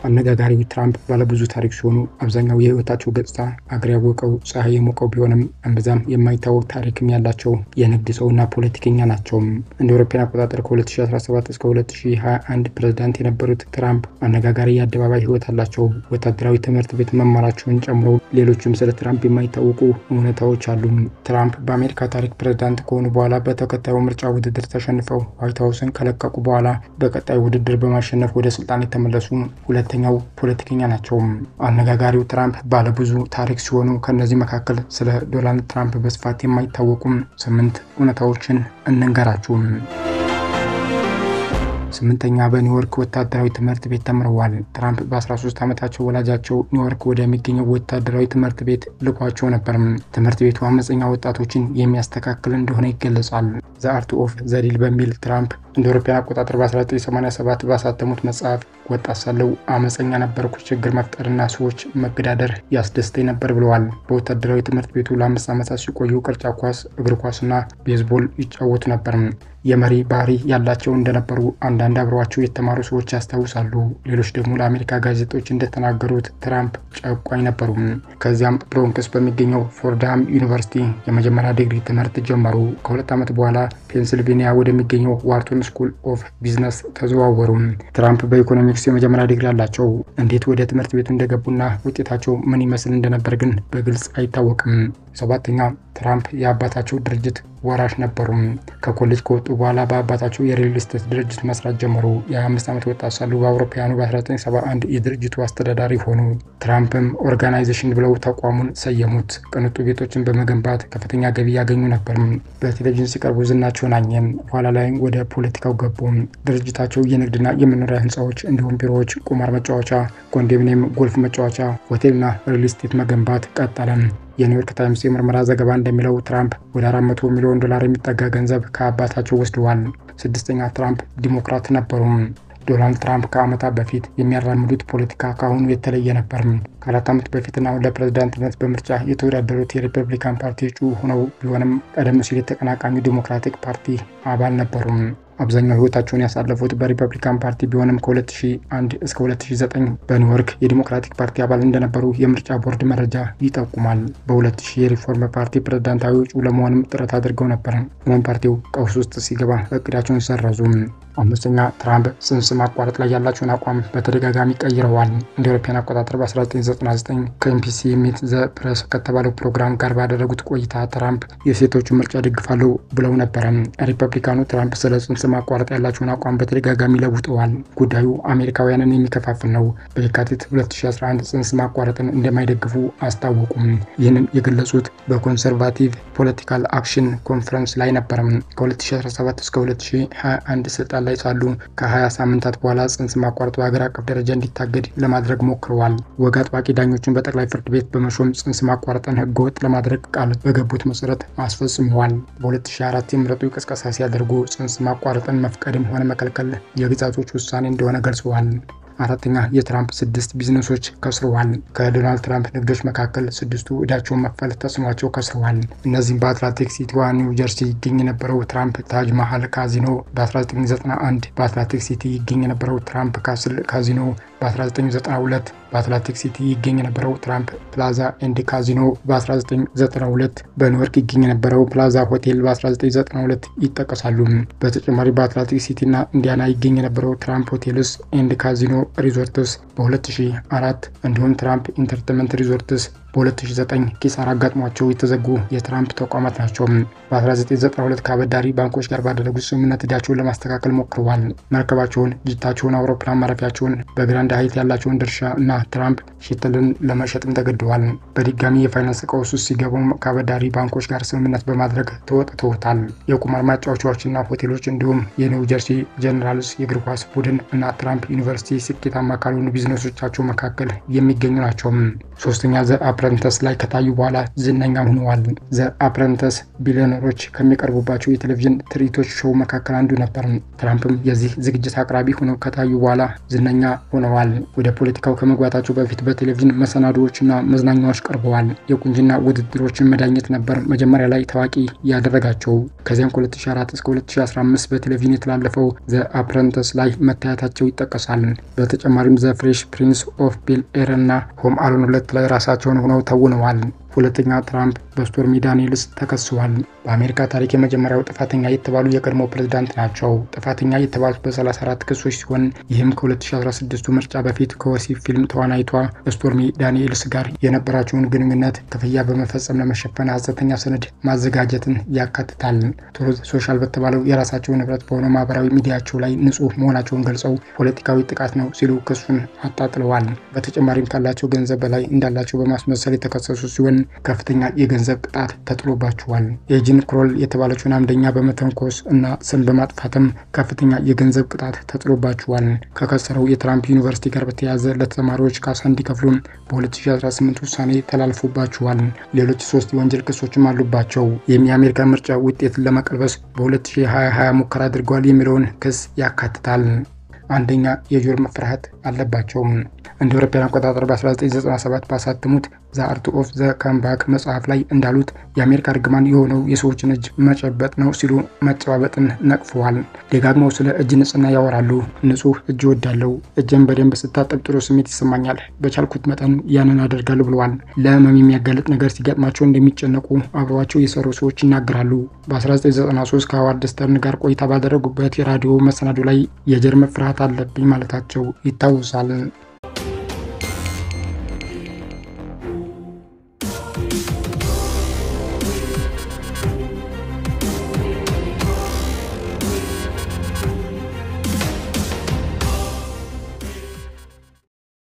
አነጋጋሪው ትራምፕ ባለብዙ ታሪክ ሲሆኑ አብዛኛው የህይወታቸው ገጽታ አገር ያወቀው ፀሐይ የሞቀው ቢሆንም እምብዛም የማይታወቅ ታሪክም ያላቸው የንግድ ሰውና ፖለቲከኛ ናቸው። እንደ አውሮፓውያን አቆጣጠር ከ2017 እስከ 2021 ፕሬዝዳንት የነበሩት ትራምፕ አነጋጋሪ የአደባባይ ህይወት አላቸው። ወታደራዊ ትምህርት ቤት መማራቸውን ጨምሮ ሌሎችም ስለ ትራምፕ የማይታወቁ እውነታዎች አሉ። ትራምፕ በአሜሪካ ታሪክ ፕሬዝዳንት ከሆኑ በኋላ በተከታዩ ምርጫ ውድድር ተሸንፈው ዋይት ሀውስን ከለቀቁ በኋላ በቀጣዩ ውድድር በማሸነፍ ወደ ስልጣን የተመለሱ ሁለተኛው ፖለቲከኛ ናቸው። አነጋጋሪው ትራምፕ ባለብዙ ታሪክ ሲሆኑ ከነዚህ መካከል ስለ ዶናልድ ትራምፕ በስፋት የማይታወቁም 8 እውነታዎችን እንንገራችሁ። 8ኛ በኒውዮርክ ወታደራዊ ትምህርት ቤት ተምረዋል። ትራምፕ በ13 ዓመታቸው ወላጃቸው ኒውዮርክ ወደሚገኘው ወታደራዊ ትምህርት ቤት ልኳቸው ነበር። ትምህርት ቤቱ አመፀኛ ወጣቶችን የሚያስተካክል እንደሆነ ይገለጻል። ዘ አርት ኦፍ ዘ ዲል በሚል ትራምፕ እንደ አውሮፓውያን አቆጣጠር በ1987 ባሳተሙት መጽሐፍ ወጣት ሳለሁ አመፀኛ ነበርኩ፣ ችግር መፍጠርና ሰዎች መገዳደር ያስደስተኝ ነበር ብለዋል። በወታደራዊ ትምህርት ቤቱ ለ5 ዓመታት ሲቆዩ ቅርጫት ኳስ፣ እግር ኳስና ቤዝቦል ይጫወቱ ነበር። የመሪ ባህሪ ያላቸው እንደነበሩ አንዳንድ አብረዋቸው የተማሩ ሰዎች ያስታውሳሉ። ሌሎች ደግሞ ለአሜሪካ ጋዜጦች እንደተናገሩት ትራምፕ ጨቋኝ ነበሩ። ከዚያም ብሮንክስ በሚገኘው ፎርድሃም ዩኒቨርሲቲ የመጀመሪያ ዲግሪ ትምህርት ጀመሩ። ከ2 ዓመት በኋላ ፔንስልቬኒያ ወደሚገኘው ዋርቶን ስኩል ኦፍ ቢዝነስ ተዘዋወሩ። ትራምፕ በኢኮኖሚክስ የመጀመሪያ ዲግሪ አላቸው። እንዴት ወደ ትምህርት ቤቱ እንደገቡና ውጤታቸው ምን ይመስል እንደነበር ግን በግልጽ አይታወቅም። 7ኛ ትራምፕ የአባታቸው ድርጅት ወራሽ ነበሩ። ከኮሌጅ ከወጡ በኋላ በአባታቸው የሪል ስቴት ድርጅት መስራት ጀመሩ። የ25 ዓመት ወጣት ሳሉ በአውሮፓውያኑ በ1971 የድርጅቱ አስተዳዳሪ ሆኑ። ትራምፕም ኦርጋናይዜሽን ብለው ተቋሙን ሰየሙት። ቅንጡ ቤቶችን በመገንባት ከፍተኛ ገቢ ያገኙ ነበር። በቴሌቪዥን ሲቀርቡ ዝናቸውን አኘን። ኋላ ላይ ወደ ፖለቲካው ገቡ። ድርጅታቸው የንግድና የመኖሪያ ህንፃዎች እንዲሁም ቢሮዎች፣ ቁማር መጫወቻ፣ ኮንዶሚኒየም፣ ጎልፍ መጫወቻ፣ ሆቴልና ሪል ስቴት መገንባት ቀጠለ። የኒውዮርክ ታይምስ የምርመራ ዘገባ እንደሚለው ትራምፕ ወደ $400 ሚሊዮን የሚጠጋ ገንዘብ ከአባታቸው ወስደዋል። 6ኛ ትራምፕ ዲሞክራት ነበሩ። ዶናልድ ትራምፕ ከዓመታት በፊት የሚያራምዱት ፖለቲካ ከአሁኑ የተለየ ነበር። ከ4 ዓመት በፊትና ለፕሬዝዳንትነት በምርጫ የተወዳደሩት የሪፐብሊካን ፓርቲ እጩ ሆነው ቢሆንም ቀደም ሲል የተቀናቃኙ ዲሞክራቲክ ፓርቲ አባል ነበሩ። አብዛኛው ህይወታቸውን ያሳለፉት በሪፐብሊካን ፓርቲ ቢሆንም ከ2001 እስከ 2009 በኒውዮርክ የዲሞክራቲክ ፓርቲ አባል እንደነበሩ የምርጫ ቦርድ መረጃ ይጠቁማል። በ2000 የሪፎርም ፓርቲ ፕሬዝዳንታዊ እጩ ለመሆንም ጥረት አድርገው ነበር። ሆኖም ፓርቲው ቀውስ ውስጥ ሲገባ እቅዳቸውን ሰረዙ። 5ኛ ትራምፕ ጽንስ ማቋረጥ ላይ ያላቸውን አቋም በተደጋጋሚ ቀይረዋል። እንደ አውሮፓውያን አቆጣጠር በ1999 ከኤምቢሲ ሚት ዘ ፕሬስ ከተባለው ፕሮግራም ጋር ባደረጉት ቆይታ ትራምፕ የሴቶችን ምርጫ ደግፋለሁ ብለው ነበር። ሪፐብሊካኑ ትራምፕ ስለ ጽንስ ማቋረጥ ያላቸውን አቋም በተደጋጋሚ ለውጠዋል። ጉዳዩ አሜሪካውያንን የሚከፋፍል ነው። በየካቲት 2011 ጽንስ ማቋረጥን እንደማይደግፉ አስታወቁም። ይህንን የገለጹት በኮንሰርቫቲቭ ፖለቲካል አክሽን ኮንፈረንስ ላይ ነበር። ከ2017 እስከ 2021 ስልጣን ላይ ሳሉ ከ20 ሳምንታት በኋላ ጽንስ ማቋረጥ በሀገር አቀፍ ደረጃ እንዲታገድ ለማድረግ ሞክረዋል። ወግ አጥባቂ ዳኞችን በጠቅላይ ፍርድ ቤት በመሾም ጽንስ ማቋረጥን ህገወጥ ለማድረግ ቃል በገቡት መሰረት አስፈጽመዋል። በ2004 የምረጡ ቅስቀሳ ሲያደርጉ ጽንስ ማቋረጥን መፍቀድም ሆነ መከልከል የግዛቶች ውሳኔ እንደሆነ ገልጸዋል። 4ኛ የትራምፕ 6 ቢዝነሶች ከስረዋል። ከዶናልድ ትራምፕ ንግዶች መካከል 6ቱ ዕዳቸውን መክፈል ተስኗቸው ከስረዋል። እነዚህም በአትላንቲክ ሲቲዋ ኒው ጀርሲ ይገኝ የነበረው ትራምፕ ታጅ ማሃል ካዚኖ በ1991፣ በአትላንቲክ ሲቲ ይገኝ የነበረው ትራምፕ ካስል ካዚኖ በ1992፣ በአትላንቲክ ሲቲ ይገኝ የነበረው ትራምፕ ፕላዛ ኤንድ ካዚኖ በ1992፣ በኒውዮርክ ይገኝ የነበረው ፕላዛ ሆቴል በ1992 ይጠቀሳሉ። በተጨማሪ በአትላንቲክ ሲቲና ኢንዲያና ይገኝ የነበረው ትራምፕ ሆቴልስ ኤንድ ካዚኖ ሪዞርትስ በ2004 እንዲሁም ትራምፕ ኢንተርቴንመንት ሪዞርትስ በ2009 ኪሳራ አጋጥሟቸው የተዘጉ የትራምፕ ተቋማት ናቸው። በ1992 ከአበዳሪ ባንኮች ጋር ባደረጉት ስምምነት ዕዳቸውን ለማስተካከል ሞክረዋል። መርከባቸውን፣ ጅታቸውን፣ አውሮፕላን ማረፊያቸውን፣ በግራንድ ሀይት ያላቸውን ድርሻ እና ትራምፕ ሽትልን ለመሸጥም ተገደዋል። በድጋሚ የፋይናንስ ቀውስ ውስጥ ሲገቡም ከአበዳሪ ባንኮች ጋር ስምምነት በማድረግ ተወጥተውታል። የቁማር ማጫወቻዎችና ሆቴሎች እንዲሁም የኒው ጀርሲ ጀነራልስ የእግር ኳስ ቡድን እና ትራምፕ ዩኒቨርሲቲ ስኬታማ ካልሆኑ ቢዝነሶቻቸው መካከል የሚገኙ ናቸው። 3ኛ ዘ አፕረንተስ ላይ ከታዩ በኋላ ዝነኛ ሆነዋል። ዘ አፕረንተስ ቢሊዮነሮች ከሚቀርቡባቸው የቴሌቪዥን ትርኢቶች ሾው መካከል አንዱ ነበር። ትራምፕም የዚህ ዝግጅት አቅራቢ ሆነው ከታዩ በኋላ ዝነኛ ሆነዋል። ወደ ፖለቲካው ከመግባታቸው በፊት በቴሌቪዥን መሰናዶዎችና መዝናኛዎች ቀርበዋል። የቁንጅና ውድድሮችን መዳኘት ነበር መጀመሪያ ላይ ታዋቂ ያደረጋቸው። ከዚያም ከ2004 እስከ 2015 በቴሌቪዥን የተላለፈው ዘ አፕረንተስ ላይ መታየታቸው ይጠቀሳል። በተጨማሪም ዘ ፍሬሽ ፕሪንስ ኦፍ ቤል ኤር እና ሆም አሎን 2 ላይ ራሳቸውን ሆነው ተውነዋል። ሁለተኛ ትራምፕ በስቶርሚ ዳኒየልስ ተከሰዋል። በአሜሪካ ታሪክ የመጀመሪያው ጥፋተኛ የተባሉ የቀድሞ ፕሬዝዳንት ናቸው። ጥፋተኛ የተባሉት በ34 ክሶች ሲሆን ይህም ከ2016 ምርጫ በፊት ከወሲብ ፊልም ተዋናይቷ ስቶርሚ ዳኒየልስ ጋር የነበራቸውን ግንኙነት ክፍያ በመፈጸም ለመሸፈን ሐሰተኛ ሰነድ ማዘጋጀትን ያካትታል። ትሩዝ ሶሻል በተባለው የራሳቸው ንብረት በሆነው ማህበራዊ ሚዲያቸው ላይ ንጹህ መሆናቸውን ገልጸው ፖለቲካዊ ጥቃት ነው ሲሉ ክሱን አጣጥለዋል። በተጨማሪም ካላቸው ገንዘብ በላይ እንዳላቸው በማስመሰል የተከሰሱ ሲሆን ከፍተኛ የገንዘብ ቅጣት ተጥሎባቸዋል። ኤጂን ክሮል የተባለችውን አምደኛ በመተንኮስ እና ስም በማጥፋትም ከፍተኛ የገንዘብ ቅጣት ተጥሎባቸዋል። ከከሰረው የትራምፕ ዩኒቨርሲቲ ጋር በተያያዘ ለተማሪዎች ካሳ እንዲከፍሉ በ2018 ውሳኔ ተላልፎባቸዋል። ሌሎች 3 የወንጀል ክሶችም አሉባቸው። የአሜሪካ ምርጫ ውጤትን ለመቀልበስ በ2020 ሙከራ አድርገዋል የሚለውን ክስ ያካትታል። አንደኛ የጆርም ፍርሃት አለባቸው። እንደ አውሮፓውያን አቆጣጠር በ1997 ባሳተሙት ዘ አርት ኦፍ ዘ ካምባክ መጽሐፍ ላይ እንዳሉት የአሜሪካ እርግማን የሆነው የሰዎችን እጅ መጨበጥ ነው ሲሉ መጨባበጥን ነቅፈዋል። ደጋግመው ስለ እጅ ንጽህና ያወራሉ። ንጹህ እጅ ወዳለው፣ እጅን በደንብ ስታጠብ ጥሩ ስሜት ይሰማኛል፣ በቻልኩት መጠን ያንን አደርጋለሁ ብለዋል። ለህመም የሚያጋልጥ ነገር ሲገጥማቸው እንደሚጨነቁ አብረዋቸው የሰሩ ሰዎች ይናገራሉ። በ1993 ከሃዋርድ ስተርን ጋር ቆይታ ባደረጉበት የራዲዮ መሰናዶ ላይ የጀርም ፍርሃት አለብኝ ማለታቸው ይታወሳል።